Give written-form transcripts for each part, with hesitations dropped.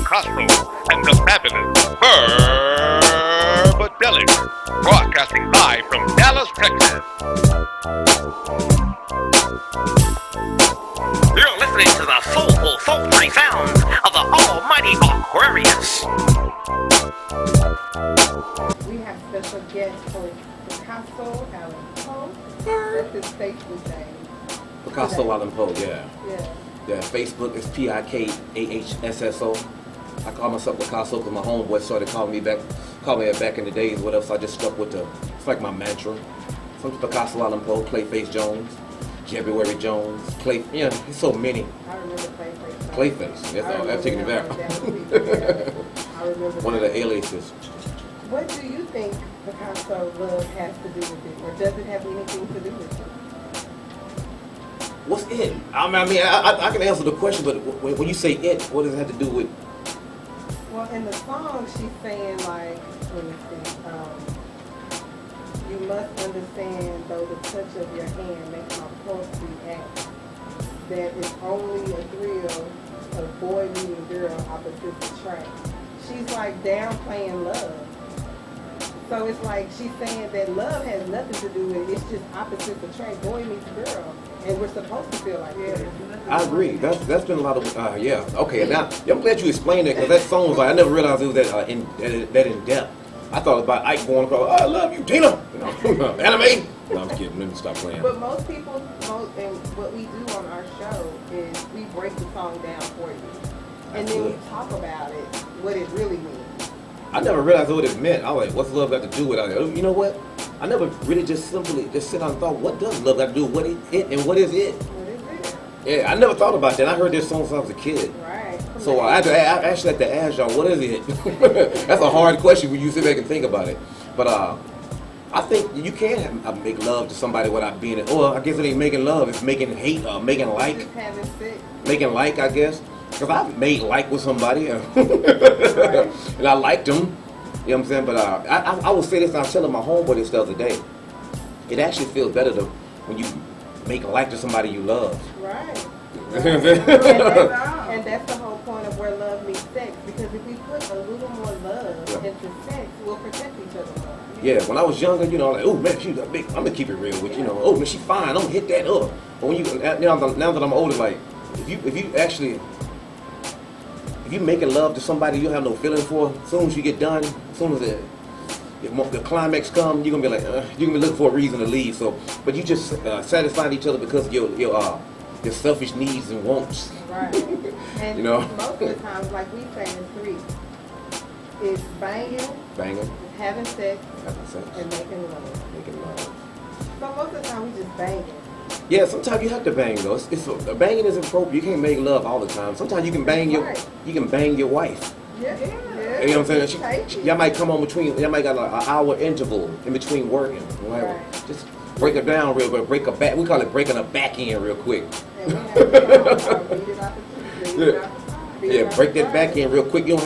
PiKaHsSo and the fabulous VerbaDeLyck, broadcasting live from Dallas, Texas. You're listening to the soulful, sultry sounds of the almighty Aquarius. We have special guest for PiKaHsSo Alan Poe. That's his Facebook name. PiKaHsSo Alan Poe, yeah. Yeah. Yeah, Facebook is PiKaHsSo. I call myself PiKaHsSo because my homeboy started calling me back in the days, whatever, so I just stuck with it's like my mantra. So PiKaHsSo Alan Poe, Clayface Jones, February Jones, there's so many. I remember Clayface. Clayface, that's all, I'm taking it back. I remember One of the aliases. What do you think PiKaHsSo love has to do with it, or does it have anything to do with it? What's it? I can answer the question, but when you say it, what does it have to do with? Well, in the song, she's saying like, let me see, you must understand, though the touch of your hand makes my pulse react, that it's only a thrill of boy meeting girl opposites attract. She's like downplaying love. So it's like she's saying that love has nothing to do with it. It's just opposites attract, boy meets girl. And we're supposed to feel like that. I agree. That's been a lot of yeah. Okay, now I'm glad you explained that because that song was like I never realized it was that in depth. I thought about Ike going across. Oh, I love you, Tina. Anime. No, I'm kidding. Let me stop playing. But most people, and what we do on our show is we break the song down for you, and then we talk about it, what it really means. I never realized what it meant. I was like, what's love got to do with it? You know what? I never really just simply sit down and thought, what does love got to do with it and what is it? What is it? Yeah, I never thought about that. I heard this song since I was a kid. Right. So I actually had to ask y'all, what is it? That's a hard question when you sit back and think about it. But I think you can make love to somebody without being it. Well, I guess it ain't making love. It's making hate, making like. Just having sex. Making like, I guess. Because I've made like with somebody. And I liked them. You know what I'm saying? But I will say this, and I was telling my homeboy this the other day. It actually feels better when you make like to somebody you love. Right. You know what I'm saying? And that's the whole point of where love meets sex. Because if we put a little more love into sex, we'll protect each other more. Yeah, when I was younger, like, oh man, she's a big. I'm gonna keep it real with you. Oh man, she fine. I'm gonna hit that up. But when now that I'm older, like if you making love to somebody you have no feeling for, as soon as you get done, as soon as the climax comes, you're gonna be like, you're gonna be looking for a reason to leave. So, but you just satisfying each other because of your selfish needs and wants. Right. And you know, most of the times, like we say in three, it's banging, having sex, and making love. So most of the time we just banging. Yeah, sometimes you have to bang though. Banging is appropriate. You can't make love all the time. Sometimes you can bang your wife. Yeah. You know what I'm saying? Y'all might come on y'all might got like an hour interval in between working. Right. Just break her down real quick. Break her back. We call it breaking her back in real quick. Yeah, break that back in real quick. You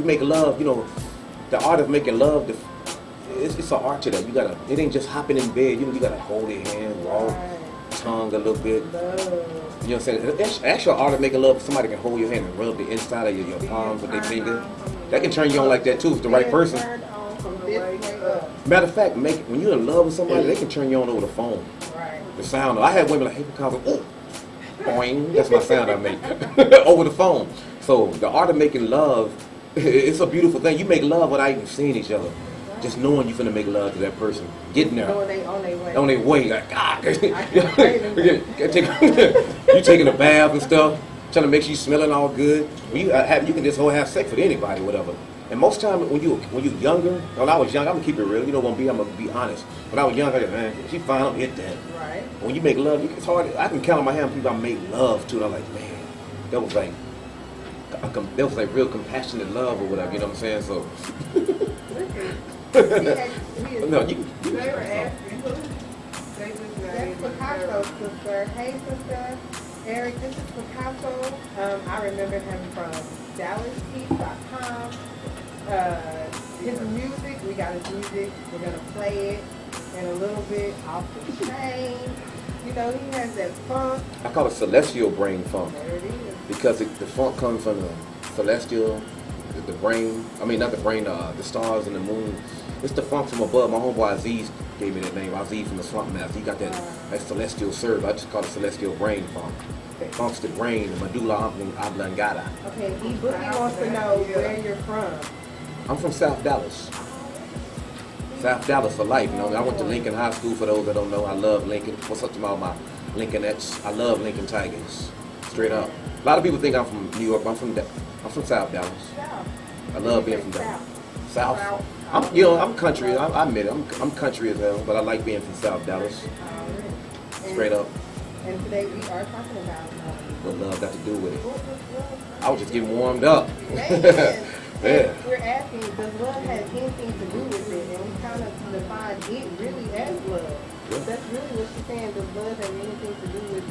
make love. The art of making love. It's an art to that. It ain't just hopping in bed. You gotta hold your hand, walk, tongue a little bit. You know what I'm saying? It's actual art of making love. Somebody can hold your hand and rub the inside of your palms with their finger. That can turn you on like that too, if the right person. Matter of fact, when you're in love with somebody, they can turn you on over the phone. Right. The sound. I had women like, hey, ooh, boing. That's my sound I make over the phone. So the art of making love, it's a beautiful thing. You make love without even seeing each other. Just knowing you're finna make love to that person. Getting there. Knowing they on their way. On their way. Like, God. You taking a bath and stuff, trying to make sure you smelling all good. You can just have sex with anybody, whatever. And most time when you're younger, when I was young, I'm gonna keep it real. I'm gonna be honest. When I was young, I said, man, she fine, I'm hit that. Right. When you make love, it's hard. I can count on my hand people I made love to, and I'm like, man, that was like real compassionate love or whatever. You know what I'm saying? So. No, They were asking who. That's PiKaHsSo, sister. Hey, sister. Eric, this is PiKaHsSo. I remember him from DallasPeak.com. His music, we got his music. We're going to play it in a little bit off the chain. He has that funk. I call it celestial brain funk. There it is. Because the funk comes from celestial, the brain. I mean, not the brain, the stars and the moon. It's the funk from above. My homeboy Aziz gave me that name. Aziz from the Swamp Master. He got that celestial serve. I just call it celestial brain funk. It funks the brain, the medulla oblongata. Okay, Boogie wants to know where you're from. I'm from South Dallas. South Dallas for life, you know. I went to Lincoln High School, for those that don't know. I love Lincoln. What's up to all my Lincolnettes? I love Lincoln Tigers. Straight up. A lot of people think I'm from New York, but I'm from South Dallas. I love being from Dallas. South. I'm country. I admit it. I'm country as hell, but I like being from South Dallas. Straight up. And today we are talking about what love got to do with it. I was just getting warmed up. Yeah. We're asking, does love have anything to do with it? And we kind of define it really as love. Yeah. That's really what she's saying. Does love have anything to do with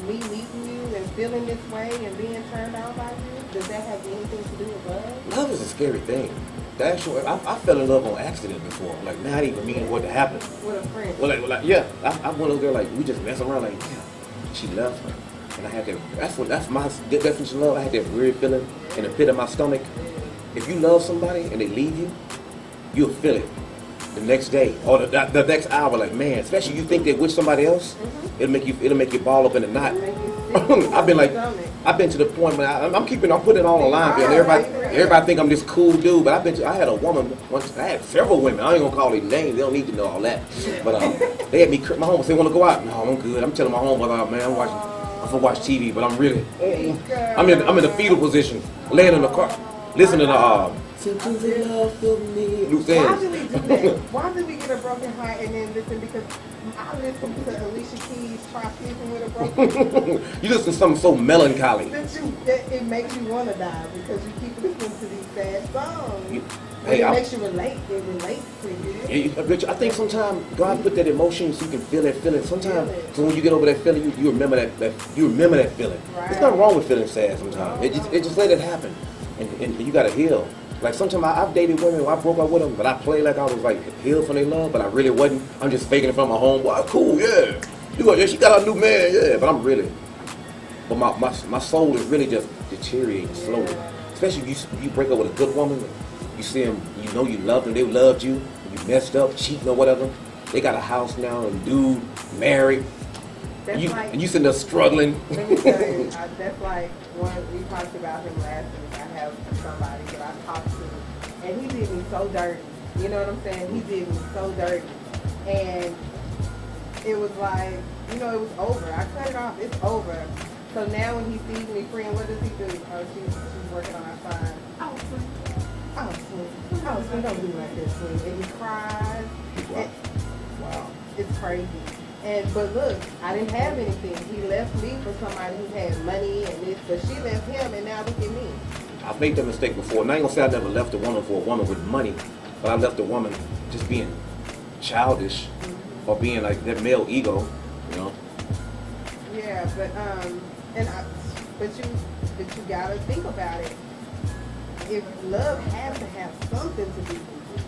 me meeting you and feeling this way and being turned on by you? Does that have anything to do with love? Love is a scary thing. The actual, I fell in love on accident before. Like, not even meaning what happened. With a friend. Well, like yeah. I went over there, like, we just messing around, like, yeah. She left her. And I had that, that's my definition of love. I had that weird feeling in the pit of my stomach. If you love somebody and they leave you, you'll feel it the next day or the next hour. Like, man, especially you think they with somebody else, it'll make you ball up in a knot. I've been to the point when I'm putting it all on line, and everybody think I'm this cool dude. But I had a woman once. I had several women. I ain't gonna call their names. They don't need to know all that. But they had me. My home said, "Want to go out?" No, I'm good. I'm telling my home, man, I'm gonna watch TV, but I'm really, I'm in the fetal position, laying in the car, listening to Symptoms of Love for Me. Loose ends. Why did we do that? Why did we get a broken heart and then listen? Because I listened to Alicia Keys' Try Sleeping with a Broken Heart. You listen to something so melancholy. That it makes you want to die because you keep listening to these sad songs. It makes you relate. It relates to you. I think sometimes God put that emotion so you can feel that feeling. Sometimes, so when you get over that feeling, you remember that feeling. Right. There's nothing wrong with feeling sad sometimes. It just let it happen, and you gotta heal. Like sometimes I've dated women where I broke up with them, but I played like I was like healed from their love, but I really wasn't. I'm just faking it from my homeboy. Cool, yeah. She got a new man, yeah. But I'm really, but my soul is really just deteriorating slowly. Especially if you break up with a good woman. You see them, you know you loved them, they loved you, you messed up, cheating or whatever. They got a house now, and dude, married. And you sitting there struggling. Let me tell you, that's like one, we talked about him last week. I have somebody that I talked to, and he did me so dirty. You know what I'm saying? He did me so dirty. And it was like, it was over. I cut it off, it's over. So now when he sees me friend, what does he do? Oh, she's working on our sign. Oh, Swing, don't do like this, Swing. And he cries. Wow. It's crazy. But look, I didn't have anything. He left me for somebody who had money and this, but she left him, and now look at me. I've made that mistake before. And I ain't gonna say I never left a woman for a woman with money, but I left a woman just being childish or being like that male ego, Yeah, but you gotta think about it. If love has to have something to do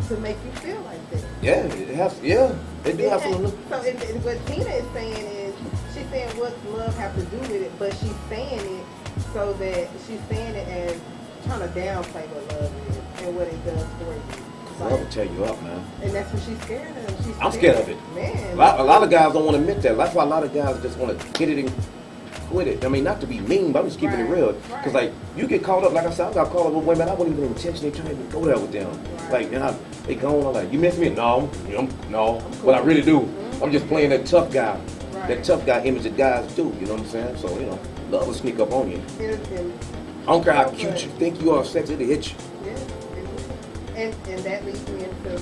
to make you feel like that. Yeah, it has. Yeah, it do have something. So what Tina is saying is, she's saying what's love have to do with it, but she's saying it so that she's saying it as trying to downplay what love is and what it does for you. Love will tear you up, man. And that's what she's scared of. I'm scared of it. Man. A lot of guys don't want to admit that. That's why a lot of guys just want to hit it and quit it. I mean, not to be mean, but I'm just keeping it real. Because, like, you get caught up, like I said, I got caught up with women. I wasn't even intentionally trying to go there with them. Right. Like, they gone, I'm like, you miss me? No, no. Cool. But I really do. Mm-hmm. I'm just playing that tough guy. Right. That tough guy image that guys do, you know what I'm saying? So, love will sneak up on you. I don't care how cute you think you are, sex, it'll hit you. Yeah. And that leads me into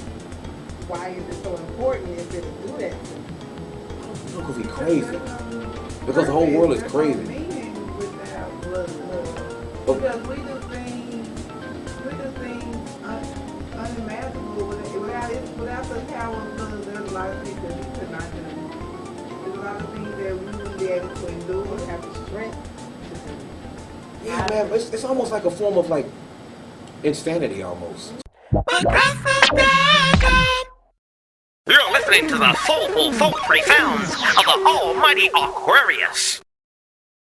why is it so important is it to do that? Because he's crazy. Because the whole world is crazy. Because we do things unimaginable without the power of love. There's a lot of things that we could not do. There's a lot of things that we wouldn't be able to endure, have the strength to do. Yeah, man, it's almost like a form of like insanity almost. You're listening to the soulful, sultry sounds of the almighty Aquarius.